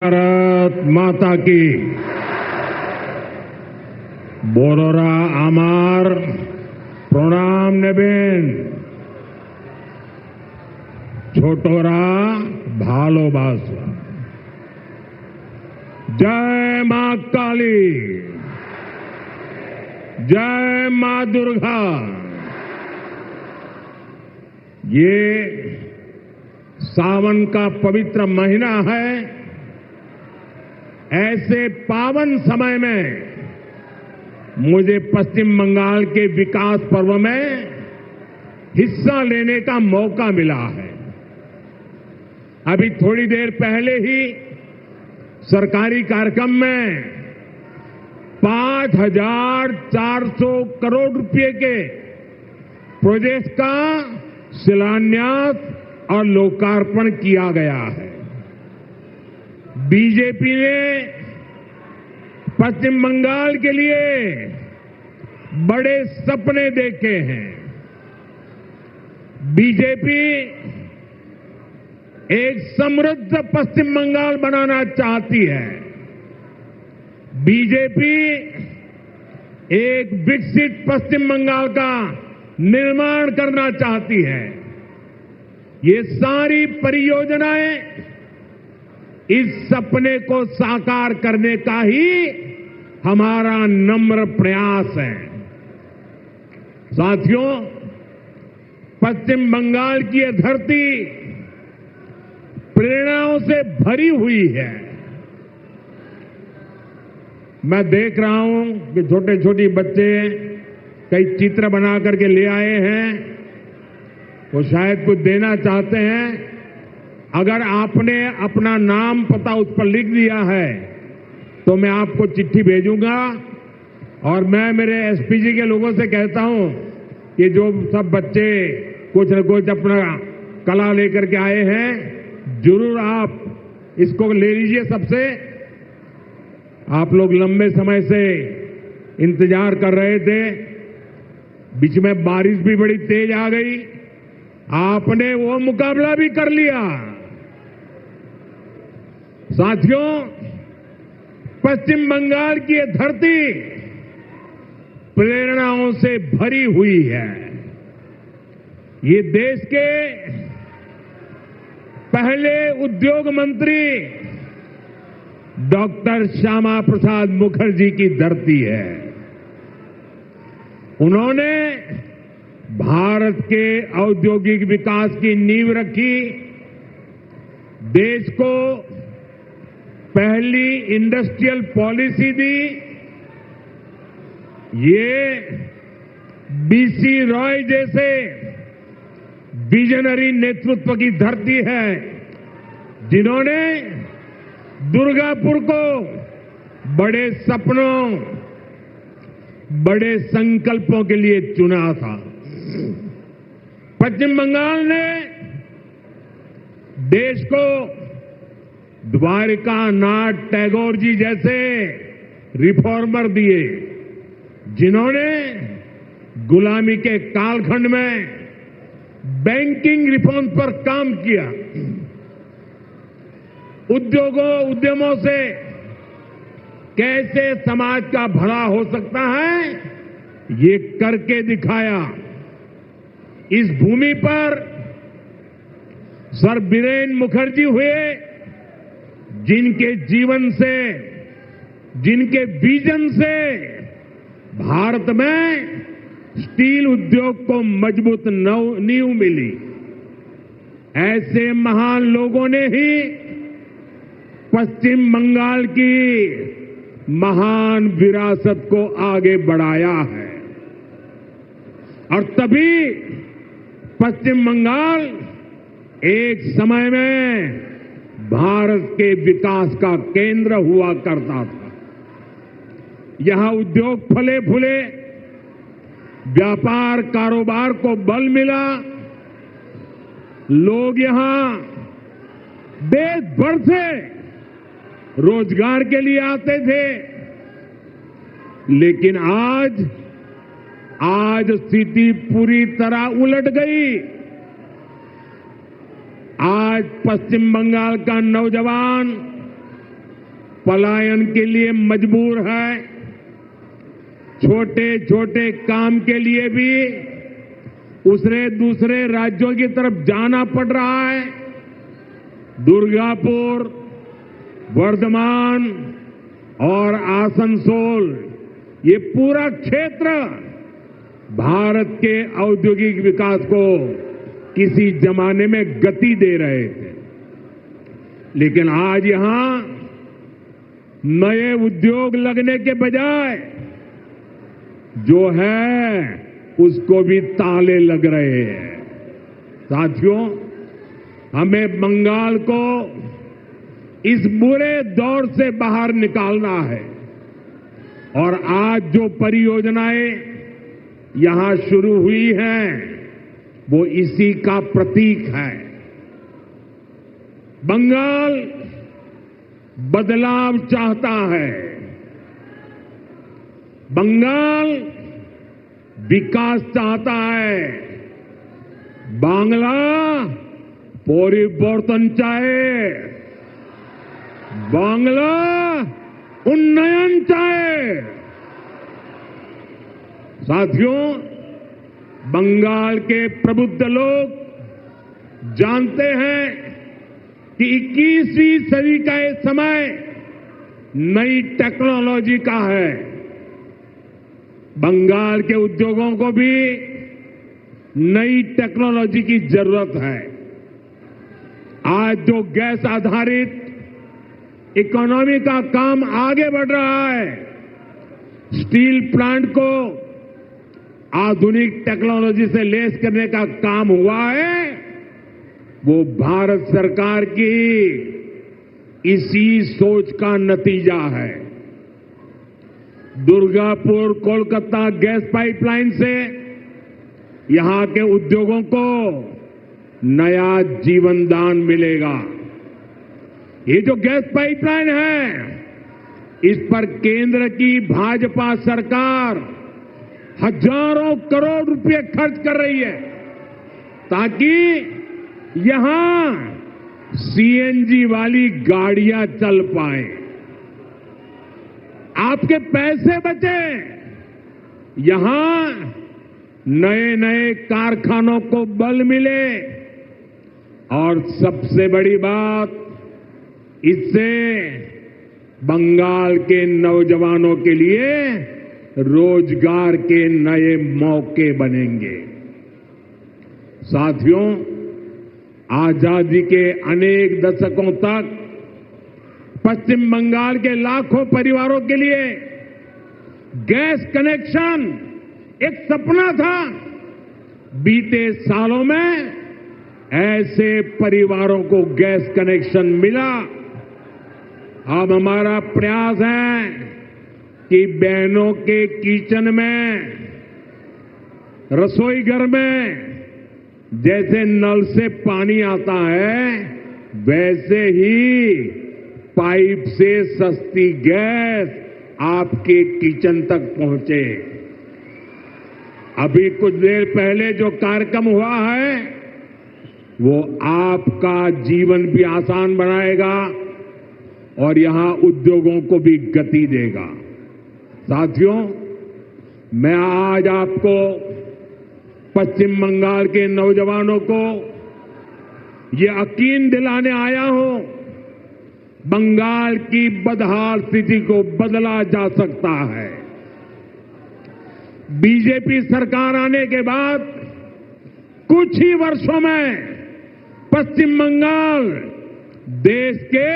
भारत माता की बोरोरा आमार प्रणाम नेबेन छोटोरा भालोबासा। जय मां काली, जय मां दुर्गा। ये सावन का पवित्र महीना है। ऐसे पावन समय में मुझे पश्चिम बंगाल के विकास पर्व में हिस्सा लेने का मौका मिला है। अभी थोड़ी देर पहले ही सरकारी कार्यक्रम में 5,400 करोड़ रुपए के प्रोजेक्ट का शिलान्यास और लोकार्पण किया गया है। बीजेपी ने पश्चिम बंगाल के लिए बड़े सपने देखे हैं। बीजेपी एक समृद्ध पश्चिम बंगाल बनाना चाहती है। बीजेपी एक विकसित पश्चिम बंगाल का निर्माण करना चाहती है। ये सारी परियोजनाएं इस सपने को साकार करने का ही हमारा नम्र प्रयास है। साथियों, पश्चिम बंगाल की यह धरती प्रेरणाओं से भरी हुई है। मैं देख रहा हूं कि छोटे छोटे बच्चे कई चित्र बना करके ले आए हैं। वो शायद कुछ देना चाहते हैं। अगर आपने अपना नाम पता उस पर लिख दिया है तो मैं आपको चिट्ठी भेजूंगा। और मैं मेरे एसपीजी के लोगों से कहता हूं कि जो सब बच्चे कुछ न कुछ अपना कला लेकर के आए हैं, जरूर आप इसको ले लीजिए सबसे। आप लोग लंबे समय से इंतजार कर रहे थे। बीच में बारिश भी बड़ी तेज आ गई। आपने वो मुकाबला भी कर लिया। साथियों, पश्चिम बंगाल की ये धरती प्रेरणाओं से भरी हुई है। ये देश के पहले उद्योग मंत्री डॉक्टर श्यामा प्रसाद मुखर्जी की धरती है। उन्होंने भारत के औद्योगिक विकास की नींव रखी। देश को पहली इंडस्ट्रियल पॉलिसी दी। ये बीसी रॉय जैसे विजनरी नेतृत्व की धरती है, जिन्होंने दुर्गापुर को बड़े सपनों, बड़े संकल्पों के लिए चुना था। पश्चिम बंगाल ने देश को द्वारिका नाथ टैगोर जी जैसे रिफॉर्मर दिए, जिन्होंने गुलामी के कालखंड में बैंकिंग रिफॉर्म पर काम किया। उद्यमों से कैसे समाज का भला हो सकता है, ये करके दिखाया। इस भूमि पर सर बीरेन मुखर्जी हुए, जिनके जीवन से, जिनके विजन से भारत में स्टील उद्योग को मजबूत नींव मिली। ऐसे महान लोगों ने ही पश्चिम बंगाल की महान विरासत को आगे बढ़ाया है। और तभी पश्चिम बंगाल एक समय में भारत के विकास का केंद्र हुआ करता था। यहां उद्योग फले फूले, व्यापार कारोबार को बल मिला। लोग यहां देश भर से रोजगार के लिए आते थे। लेकिन आज स्थिति पूरी तरह उलट गई। आज पश्चिम बंगाल का नौजवान पलायन के लिए मजबूर है, छोटे छोटे काम के लिए भी उसे दूसरे राज्यों की तरफ जाना पड़ रहा है। दुर्गापुर, वर्धमान और आसनसोल, ये पूरा क्षेत्र भारत के औद्योगिक विकास को किसी जमाने में गति दे रहे थे, लेकिन आज यहां नए उद्योग लगने के बजाय जो है उसको भी ताले लग रहे हैं। साथियों, हमें बंगाल को इस बुरे दौर से बाहर निकालना है और आज जो परियोजनाएं यहां शुरू हुई हैं वो इसी का प्रतीक है। बंगाल बदलाव चाहता है, बंगाल विकास चाहता है, बांग्ला परिवर्तन चाहे, बांग्ला उन्नयन चाहे। साथियों, बंगाल के प्रबुद्ध लोग जानते हैं कि 21वीं सदी का ये समय नई टेक्नोलॉजी का है। बंगाल के उद्योगों को भी नई टेक्नोलॉजी की जरूरत है। आज जो गैस आधारित इकोनॉमी का काम आगे बढ़ रहा है, स्टील प्लांट को आधुनिक टेक्नोलॉजी से लैस करने का काम हुआ है, वो भारत सरकार की इसी सोच का नतीजा है। दुर्गापुर कोलकाता गैस पाइपलाइन से यहां के उद्योगों को नया जीवन दान मिलेगा। ये जो गैस पाइपलाइन है, इस पर केंद्र की भाजपा सरकार हजारों करोड़ रुपए खर्च कर रही है ताकि यहां सीएनजी वाली गाड़ियां चल पाए, आपके पैसे बचे, यहां नए नए कारखानों को बल मिले और सबसे बड़ी बात, इससे बंगाल के नौजवानों के लिए रोजगार के नए मौके बनेंगे। साथियों, आजादी के अनेक दशकों तक पश्चिम बंगाल के लाखों परिवारों के लिए गैस कनेक्शन एक सपना था। बीते सालों में ऐसे परिवारों को गैस कनेक्शन मिला। अब हमारा प्रयास है कि बहनों के किचन में, रसोई घर में जैसे नल से पानी आता है, वैसे ही पाइप से सस्ती गैस आपके किचन तक पहुंचे। अभी कुछ देर पहले जो कार्यक्रम हुआ है, वो आपका जीवन भी आसान बनाएगा और यहां उद्योगों को भी गति देगा। साथियों, मैं आज आपको पश्चिम बंगाल के नौजवानों को ये यकीन दिलाने आया हूं, बंगाल की बदहाल स्थिति को बदला जा सकता है। बीजेपी सरकार आने के बाद कुछ ही वर्षों में पश्चिम बंगाल देश के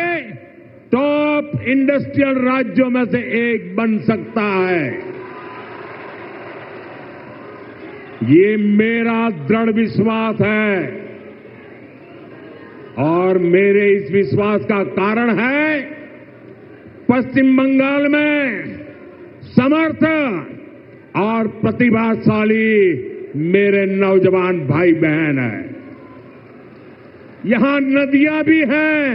टॉप इंडस्ट्रियल राज्यों में से एक बन सकता है। ये मेरा दृढ़ विश्वास है और मेरे इस विश्वास का कारण है पश्चिम बंगाल में समर्थ और प्रतिभाशाली मेरे नौजवान भाई बहन हैं। यहां नदियां भी हैं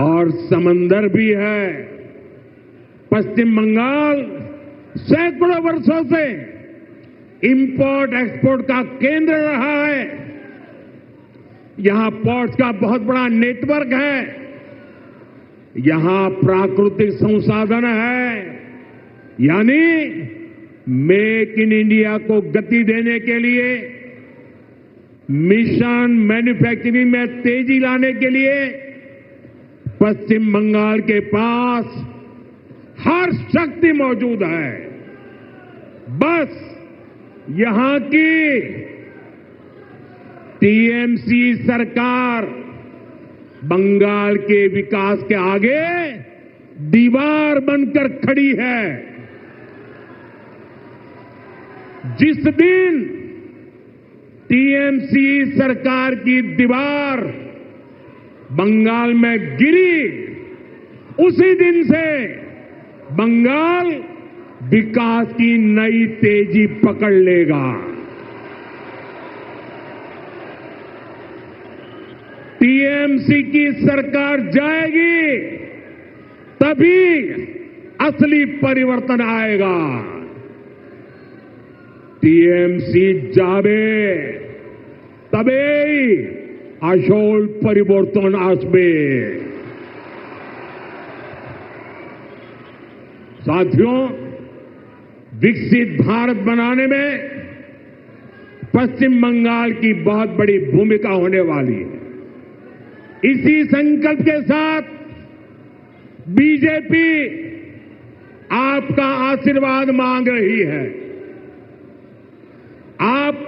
और समंदर भी है। पश्चिम बंगाल सैकड़ों वर्षों से इंपोर्ट एक्सपोर्ट का केंद्र रहा है। यहां पोर्ट्स का बहुत बड़ा नेटवर्क है। यहां प्राकृतिक संसाधन है, यानी मेक इन इंडिया को गति देने के लिए, मिशन मैन्युफैक्चरिंग में तेजी लाने के लिए पश्चिम बंगाल के पास हर शक्ति मौजूद है। बस यहां की टीएमसी सरकार बंगाल के विकास के आगे दीवार बनकर खड़ी है। जिस दिन टीएमसी सरकार की दीवार बंगाल में गिरी, उसी दिन से बंगाल विकास की नई तेजी पकड़ लेगा। टीएमसी की सरकार जाएगी तभी असली परिवर्तन आएगा। टीएमसी जावे तबे আসল परिवर्तन आसबे। साथियों, विकसित भारत बनाने में पश्चिम बंगाल की बहुत बड़ी भूमिका होने वाली है। इसी संकल्प के साथ बीजेपी आपका आशीर्वाद मांग रही है। आप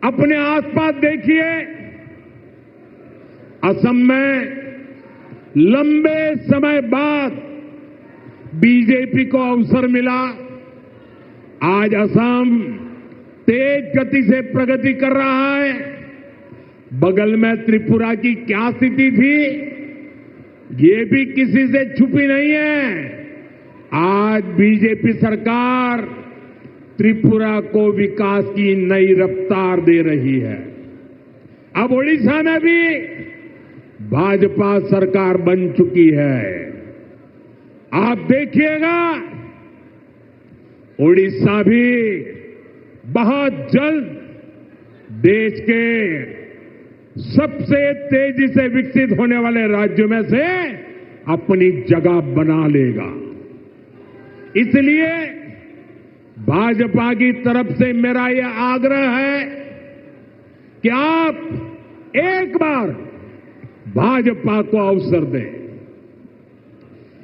अपने आसपास देखिए, असम में लंबे समय बाद बीजेपी को अवसर मिला। आज असम तेज गति से प्रगति कर रहा है। बगल में त्रिपुरा की क्या स्थिति थी, ये भी किसी से छुपी नहीं है। आज बीजेपी सरकार त्रिपुरा को विकास की नई रफ्तार दे रही है। अब ओडिशा में भी भाजपा सरकार बन चुकी है। आप देखिएगा, ओडिशा भी बहुत जल्द देश के सबसे तेजी से विकसित होने वाले राज्यों में से अपनी जगह बना लेगा। इसलिए भाजपा की तरफ से मेरा यह आग्रह है कि आप एक बार भाजपा को अवसर दें,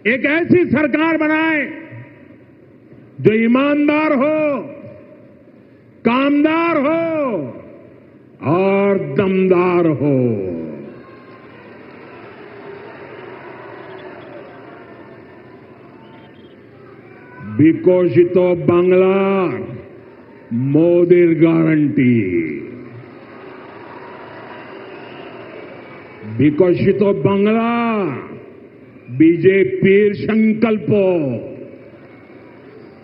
एक ऐसी सरकार बनाएं जो ईमानदार हो, कामदार हो और दमदार हो। विकसितो बांग्ला मोदीर गारंटी। विकसितो बांग्ला बीजेपीर संकल्प।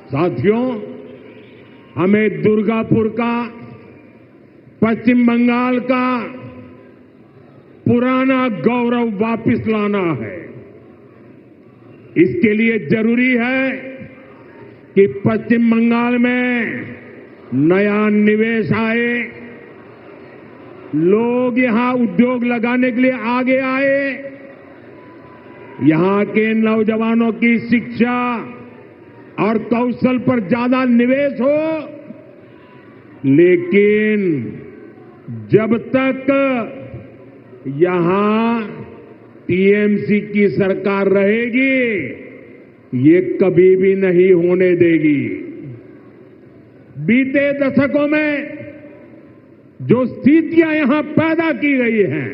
साथियों, हमें दुर्गापुर का, पश्चिम बंगाल का पुराना गौरव वापस लाना है। इसके लिए जरूरी है कि पश्चिम बंगाल में नया निवेश आए, लोग यहां उद्योग लगाने के लिए आगे आए, यहां के नौजवानों की शिक्षा और कौशल पर ज्यादा निवेश हो। लेकिन जब तक यहां टीएमसी की सरकार रहेगी, ये कभी भी नहीं होने देगी। बीते दशकों में जो स्थितियां यहां पैदा की गई हैं,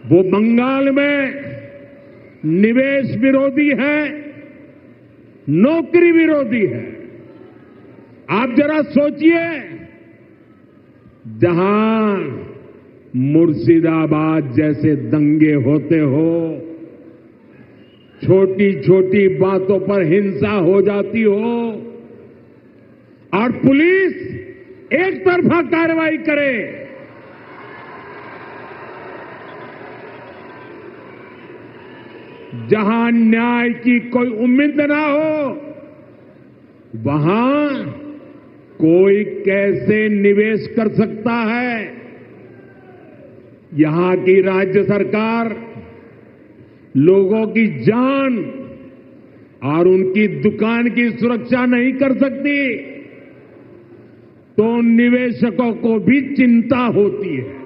वो बंगाल में निवेश विरोधी है, नौकरी विरोधी है। आप जरा सोचिए, जहां मुर्शिदाबाद जैसे दंगे होते हो, छोटी छोटी बातों पर हिंसा हो जाती हो और पुलिस एक तरफा कार्रवाई करे, जहां न्याय की कोई उम्मीद ना हो, वहां कोई कैसे निवेश कर सकता है। यहां की राज्य सरकार लोगों की जान और उनकी दुकान की सुरक्षा नहीं कर सकती, तो निवेशकों को भी चिंता होती है।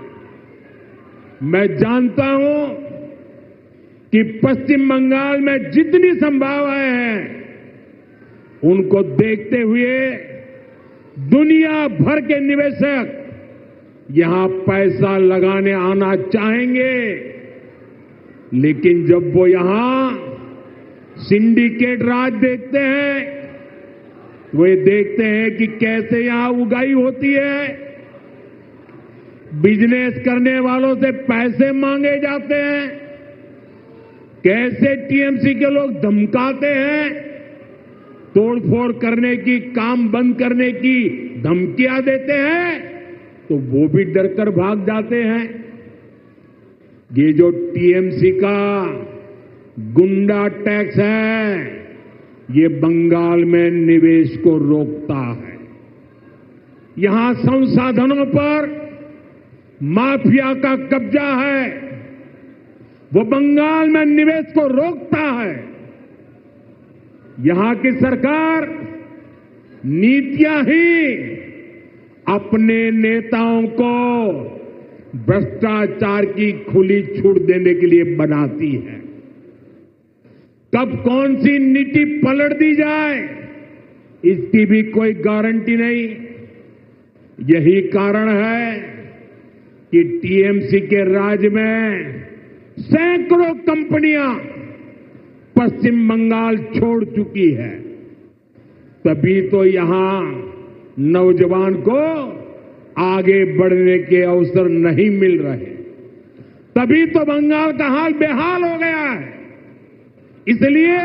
मैं जानता हूं कि पश्चिम बंगाल में जितनी संभावनाएं हैं, उनको देखते हुए दुनिया भर के निवेशक यहां पैसा लगाने आना चाहेंगे। लेकिन जब वो यहां सिंडिकेट राज देखते हैं, वो ये देखते हैं कि कैसे यहां उगाई होती है, बिजनेस करने वालों से पैसे मांगे जाते हैं, कैसे टीएमसी के लोग धमकाते हैं, तोड़फोड़ करने की, काम बंद करने की धमकियां देते हैं, तो वो भी डरकर भाग जाते हैं। ये जो टीएमसी का गुंडा टैक्स है, ये बंगाल में निवेश को रोकता है। यहां संसाधनों पर माफिया का कब्जा है, वो बंगाल में निवेश को रोकता है। यहां की सरकार नीतियां ही अपने नेताओं को भ्रष्टाचार की खुली छूट देने के लिए बनाती है। कब कौन सी नीति पलट दी जाए, इसकी भी कोई गारंटी नहीं। यही कारण है कि टीएमसी के राज में सैकड़ों कंपनियां पश्चिम बंगाल छोड़ चुकी है। तभी तो यहां नौजवान को आगे बढ़ने के अवसर नहीं मिल रहे, तभी तो बंगाल का हाल बेहाल हो गया है। इसलिए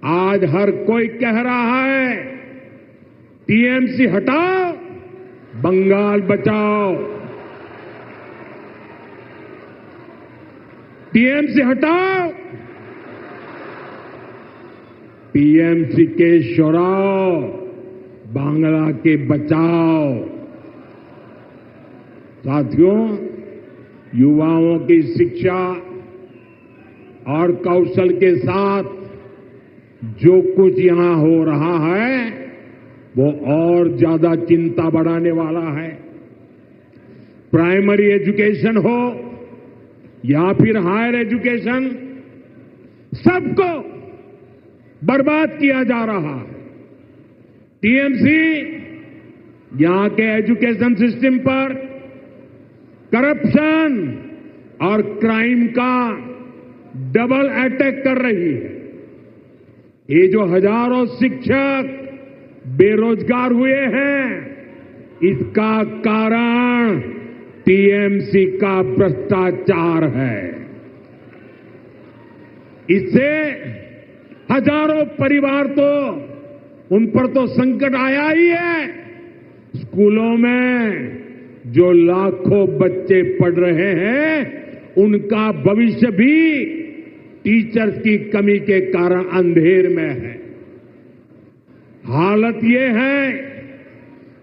आज हर कोई कह रहा है, टीएमसी हटाओ, बंगाल बचाओ। टीएमसी हटाओ, टीएमसी के शोराओ, बांग्ला के बचाओ। साथियों, युवाओं की शिक्षा और कौशल के साथ जो कुछ यहां हो रहा है, वो और ज्यादा चिंता बढ़ाने वाला है। प्राइमरी एजुकेशन हो या फिर हायर एजुकेशन, सबको बर्बाद किया जा रहा है। टीएमसी यहां के एजुकेशन सिस्टम पर करप्शन और क्राइम का डबल अटैक कर रही है। ये जो हजारों शिक्षक बेरोजगार हुए हैं, इसका कारण टीएमसी का भ्रष्टाचार है। इससे हजारों परिवार तो, उन पर तो संकट आया ही है। स्कूलों में जो लाखों बच्चे पढ़ रहे हैं, उनका भविष्य भी टीचर्स की कमी के कारण अंधेर में है। हालत ये है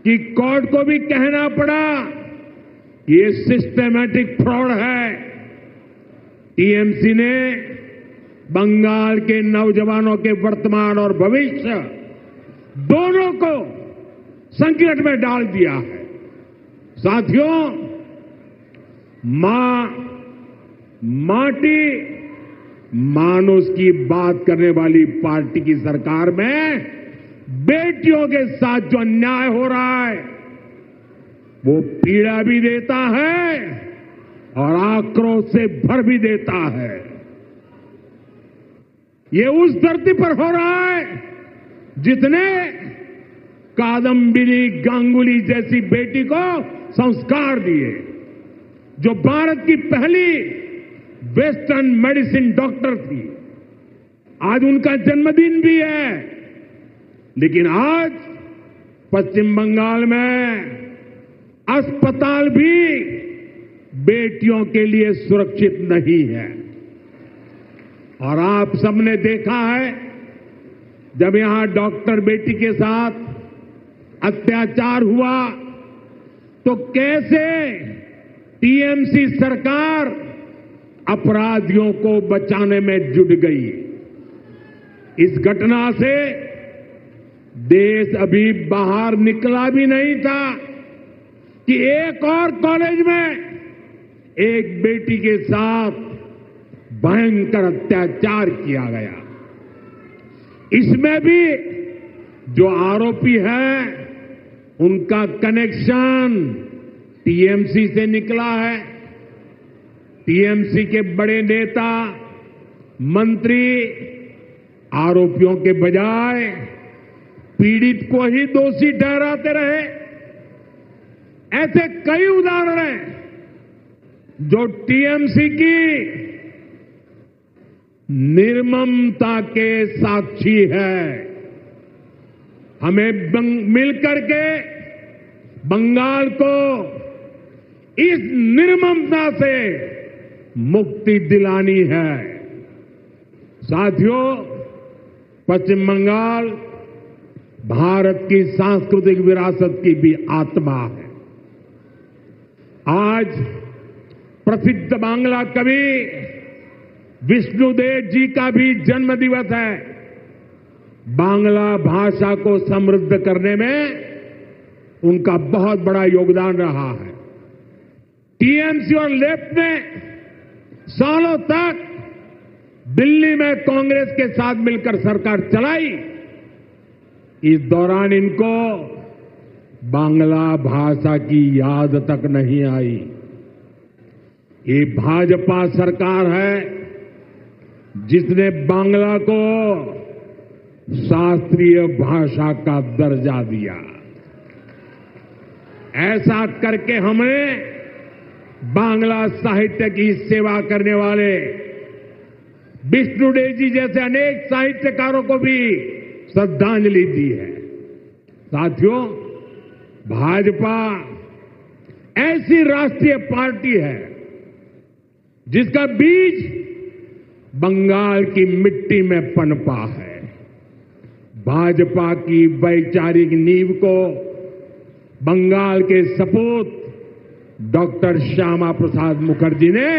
कि कोर्ट को भी कहना पड़ा, ये सिस्टमैटिक फ्रॉड है। टीएमसी ने बंगाल के नौजवानों के वर्तमान और भविष्य दोनों को संकट में डाल दिया है। साथियों, माटी मानुष की बात करने वाली पार्टी की सरकार में बेटियों के साथ जो अन्याय हो रहा है, वो पीड़ा भी देता है और आक्रोश से भर भी देता है। ये उस धरती पर हो रहा है जिसने कादम्बिनी गांगुली जैसी बेटी को संस्कार दिए, जो भारत की पहली वेस्टर्न मेडिसिन डॉक्टर थी। आज उनका जन्मदिन भी है, लेकिन आज पश्चिम बंगाल में अस्पताल भी बेटियों के लिए सुरक्षित नहीं है। और आप सबने देखा है, जब यहां डॉक्टर बेटी के साथ अत्याचार हुआ, तो कैसे टीएमसी सरकार अपराधियों को बचाने में जुट गई। इस घटना से देश अभी बाहर निकला भी नहीं था कि एक और कॉलेज में एक बेटी के साथ भयंकर अत्याचार किया गया। इसमें भी जो आरोपी है उनका कनेक्शन टीएमसी से निकला है। टीएमसी के बड़े नेता, मंत्री आरोपियों के बजाय पीड़ित को ही दोषी ठहराते रहे। ऐसे कई उदाहरण हैं जो टीएमसी की निर्ममता के साक्षी है। हमें मिलकर के बंगाल को इस निर्ममता से मुक्ति दिलानी है। साथियों, पश्चिम बंगाल भारत की सांस्कृतिक विरासत की भी आत्मा है। आज प्रसिद्ध बांग्ला कवि विष्णुदेव जी का भी जन्म दिवस है। बांग्ला भाषा को समृद्ध करने में उनका बहुत बड़ा योगदान रहा है। टीएमसी और लेफ्ट ने सालों तक दिल्ली में कांग्रेस के साथ मिलकर सरकार चलाई। इस दौरान इनको बांग्ला भाषा की याद तक नहीं आई। ये भाजपा सरकार है जिसने बांग्ला को शास्त्रीय भाषा का दर्जा दिया। ऐसा करके हमने बांग्ला साहित्य की सेवा करने वाले विष्णुदेव जी जैसे अनेक साहित्यकारों को भी श्रद्धांजलि दी है। साथियों, भाजपा ऐसी राष्ट्रीय पार्टी है जिसका बीज बंगाल की मिट्टी में पनपा है। भाजपा की वैचारिक नींव को बंगाल के सपूत डॉक्टर श्यामा प्रसाद मुखर्जी ने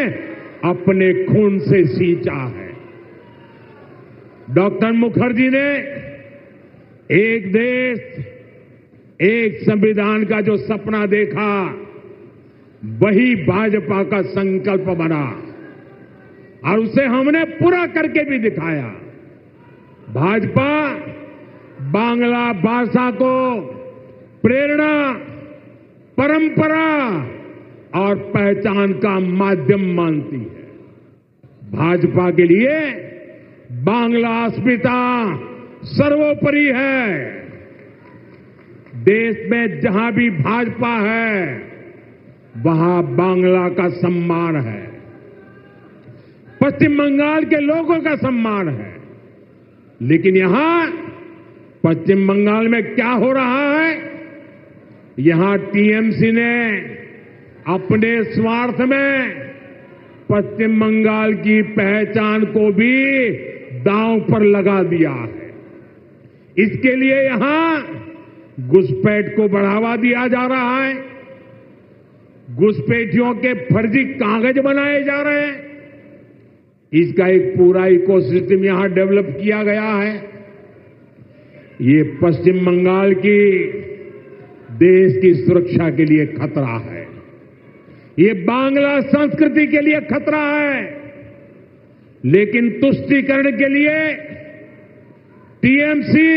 अपने खून से सींचा है। डॉक्टर मुखर्जी ने एक देश, एक संविधान का जो सपना देखा, वही भाजपा का संकल्प बना और उसे हमने पूरा करके भी दिखाया। भाजपा बांग्ला भाषा को प्रेरणा, परंपरा और पहचान का माध्यम मानती है। भाजपा के लिए बांग्ला अस्मिता सर्वोपरि है। देश में जहां भी भाजपा है वहां बांग्ला का सम्मान है, पश्चिम बंगाल के लोगों का सम्मान है। लेकिन यहां पश्चिम बंगाल में क्या हो रहा है? यहां टीएमसी ने अपने स्वार्थ में पश्चिम बंगाल की पहचान को भी दांव पर लगा दिया है। इसके लिए यहां घुसपैठ को बढ़ावा दिया जा रहा है। घुसपैठियों के फर्जी कागज बनाए जा रहे हैं। इसका एक पूरा इकोसिस्टम यहां डेवलप किया गया है। ये पश्चिम बंगाल की देश की सुरक्षा के लिए खतरा है। ये बांग्ला संस्कृति के लिए खतरा है। लेकिन तुष्टीकरण के लिए टीएमसी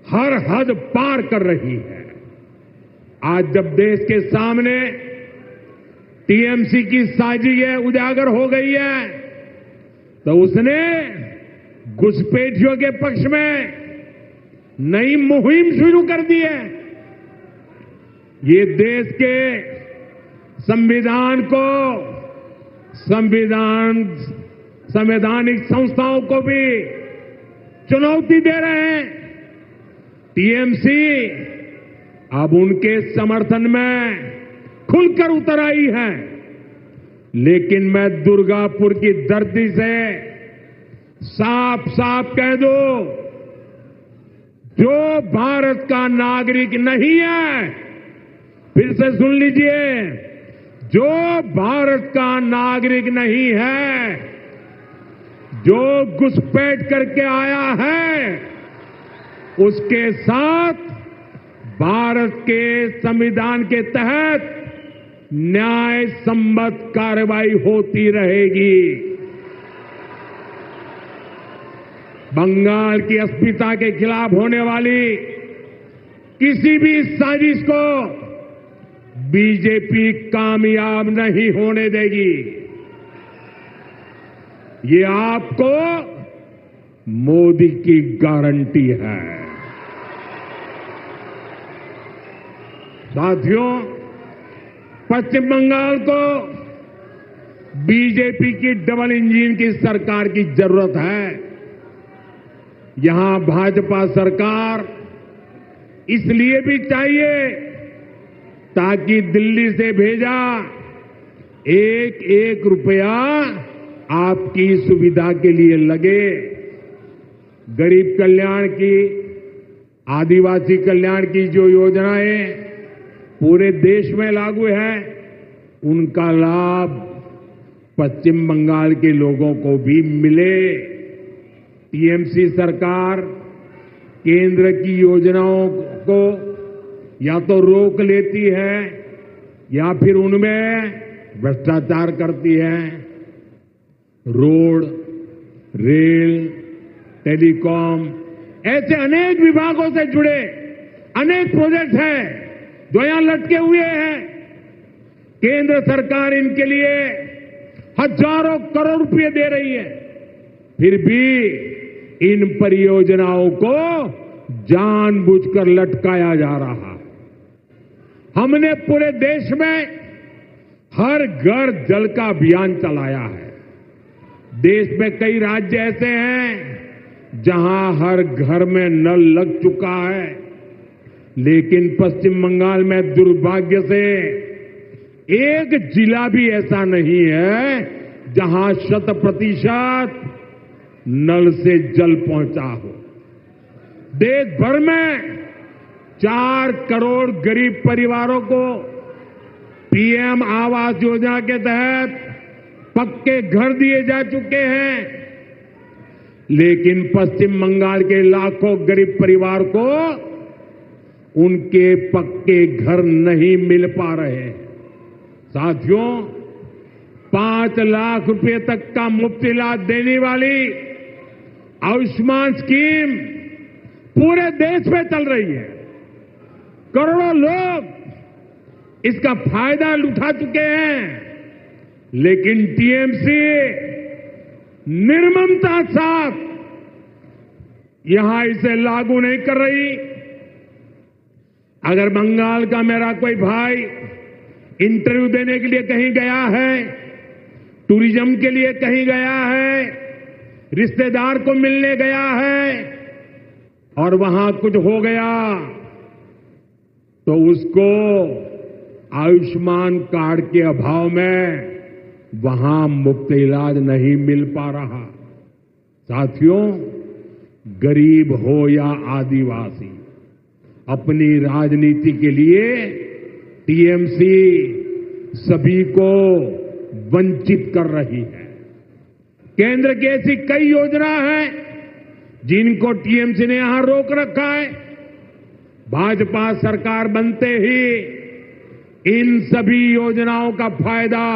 हर हद पार कर रही है। आज जब देश के सामने टीएमसी की साजिशें उजागर हो गई है, तो उसने घुसपैठियों के पक्ष में नई मुहिम शुरू कर दी है। ये देश के संविधान को, संवैधानिक संस्थाओं को भी चुनौती दे रहे हैं। टीएमसी अब उनके समर्थन में खुलकर उतर आई है। लेकिन मैं दुर्गापुर की धरती से साफ साफ कह दूं, जो भारत का नागरिक नहीं है, फिर से सुन लीजिए, जो भारत का नागरिक नहीं है, जो घुसपैठ करके आया है, उसके साथ भारत के संविधान के तहत न्याय सम्मत कार्रवाई होती रहेगी। बंगाल की अस्मिता के खिलाफ होने वाली किसी भी साजिश को बीजेपी कामयाब नहीं होने देगी। ये आपको मोदी की गारंटी है। साथियों, पश्चिम बंगाल को बीजेपी की डबल इंजन की सरकार की जरूरत है। यहां भाजपा सरकार इसलिए भी चाहिए ताकि दिल्ली से भेजा एक एक रुपया आपकी सुविधा के लिए लगे। गरीब कल्याण की, आदिवासी कल्याण की जो योजनाएं पूरे देश में लागू है, उनका लाभ पश्चिम बंगाल के लोगों को भी मिले। टीएमसी सरकार केंद्र की योजनाओं को या तो रोक लेती है या फिर उनमें भ्रष्टाचार करती है। रोड, रेल, टेलीकॉम, ऐसे अनेक विभागों से जुड़े अनेक प्रोजेक्ट हैं जो यहां लटके हुए हैं। केंद्र सरकार इनके लिए हजारों करोड़ रुपए दे रही है, फिर भी इन परियोजनाओं को जानबूझकर लटकाया जा रहा। हमने पूरे देश में हर घर जल का अभियान चलाया है। देश में कई राज्य ऐसे हैं जहां हर घर में नल लग चुका है, लेकिन पश्चिम बंगाल में दुर्भाग्य से एक जिला भी ऐसा नहीं है जहां 100% नल से जल पहुंचा हो। देश भर में 4 करोड़ गरीब परिवारों को पीएम आवास योजना के तहत पक्के घर दिए जा चुके हैं, लेकिन पश्चिम बंगाल के लाखों गरीब परिवार को उनके पक्के घर नहीं मिल पा रहे हैं। साथियों, 5 लाख रुपए तक का मुफ्त इलाज देने वाली आयुष्मान स्कीम पूरे देश में चल रही है। करोड़ों लोग इसका फायदा उठा चुके हैं, लेकिन टीएमसी निर्ममता साथ यहां इसे लागू नहीं कर रही। अगर बंगाल का मेरा कोई भाई इंटरव्यू देने के लिए कहीं गया है, टूरिज्म के लिए कहीं गया है, रिश्तेदार को मिलने गया है और वहां कुछ हो गया, तो उसको आयुष्मान कार्ड के अभाव में वहां मुफ्त इलाज नहीं मिल पा रहा। साथियों, गरीब हो या आदिवासी, अपनी राजनीति के लिए टीएमसी सभी को वंचित कर रही है। केंद्र की ऐसी कई योजना है जिनको टीएमसी ने यहां रोक रखा है। भाजपा सरकार बनते ही इन सभी योजनाओं का फायदा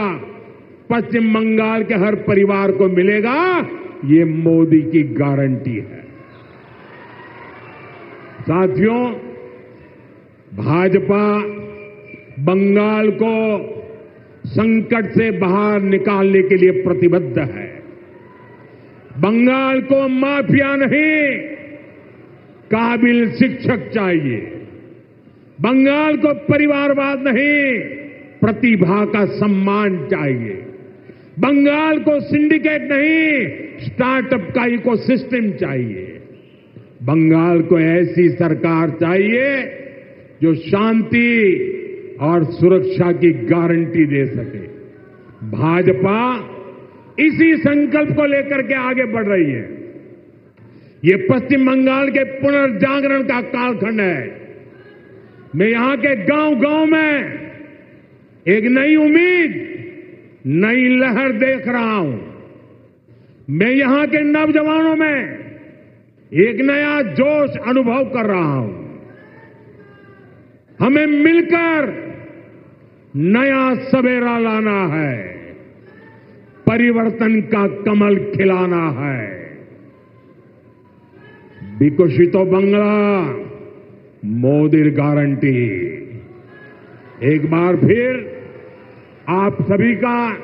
पश्चिम बंगाल के हर परिवार को मिलेगा, ये मोदी की गारंटी है। साथियों, भाजपा बंगाल को संकट से बाहर निकालने के लिए प्रतिबद्ध है। बंगाल को माफिया नहीं, काबिल शिक्षक चाहिए। बंगाल को परिवारवाद नहीं, प्रतिभा का सम्मान चाहिए। बंगाल को सिंडिकेट नहीं, स्टार्टअप का इकोसिस्टम चाहिए। बंगाल को ऐसी सरकार चाहिए जो शांति और सुरक्षा की गारंटी दे सके। भाजपा इसी संकल्प को लेकर के आगे बढ़ रही है। ये पश्चिम बंगाल के पुनर्जागरण का कालखंड है। मैं यहां के गांव-गांव में एक नई उम्मीद, नई लहर देख रहा हूं। मैं यहां के नौजवानों में एक नया जोश अनुभव कर रहा हूं। हमें मिलकर नया सवेरा लाना है, परिवर्तन का कमल खिलाना है। विकसितो बंगला मोदी गारंटी। एक बार फिर आप सभी का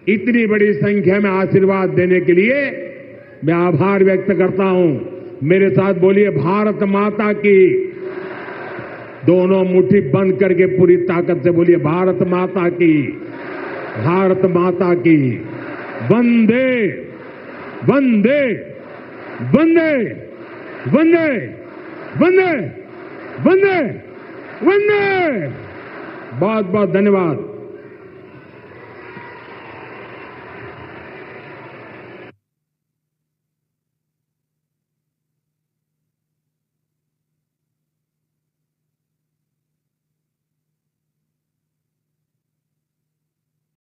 इतनी बड़ी संख्या में आशीर्वाद देने के लिए मैं आभार व्यक्त करता हूं। मेरे साथ बोलिए भारत माता की। दोनों मुट्ठी बंद करके पूरी ताकत से बोलिए भारत माता की, भारत माता की। वंदे वंदे वंदे वंदे वंदे वंदे वंदे। बहुत बहुत धन्यवाद।